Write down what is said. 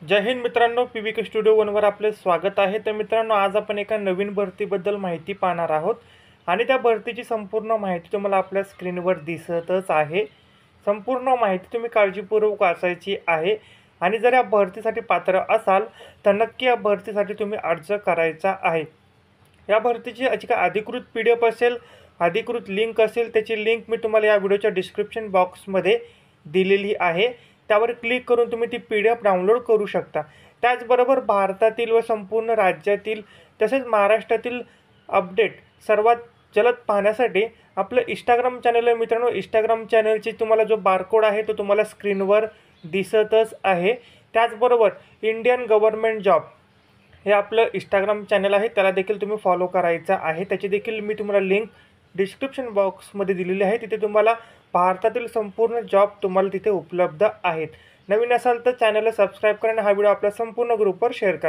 जय हिंद मित्रांनो, PVK studio वनवर आपले स्वागत आहे। तर मित्रांनो, आज आपण एका नवीन भरतीबद्दल माहिती पाहणार आहोत आणि त्या भरतीची संपूर्ण माहिती तुम्हाला आपल्या स्क्रीनवर दिसतच आहे। संपूर्ण माहिती तुम्ही काळजीपूर्वक वाचायची आहे आणि जर या भरतीसाठी पात्र असाल तर नक्की या भरतीसाठी तुम्ही अर्ज करायचा आहे। या भरतीची जी काय अधिकृत PDF असेल, अधिकृत लिंक असेल, त्याची लिंक मी तुम्हाला या व्हिडिओच्या डिस्क्रिप्शन बॉक्समध्ये दिलेली आहे। त्यावर क्लिक करून तुम्ही ती PDF डाउनलोड करू शकता। त्याचबरोबर भारतातील व संपूर्ण राज्यातील तसेच महाराष्ट्रातील अपडेट सर्वात जलद पाहण्यासाठी आपलं इंस्टाग्राम चॅनल आहे मित्रांनो। इंस्टाग्राम चॅनलची तुम्हाला जो बारकोड आहे तो तुम्हाला स्क्रीनवर दिसतच आहे। त्याचबरोबर इंडियन गव्हर्नमेंट जॉब हे आपलं इंस्टाग्राम चॅनल आहे, त्याला देखील तुम्ही फॉलो करायचा आहे। त्याची देखील मी तुम्हाला लिंक डिस्क्रिप्शन बॉक्समध्ये दिलेली आहे। तिथे तुम्हाला भारतातील संपूर्ण जॉब तुम्हाला तिथे उपलब्ध आहेत। नवीन असाल तर चॅनलला सबस्क्राईब करा आणि हा व्हिडिओ आपल्या संपूर्ण ग्रुपवर शेअर करा।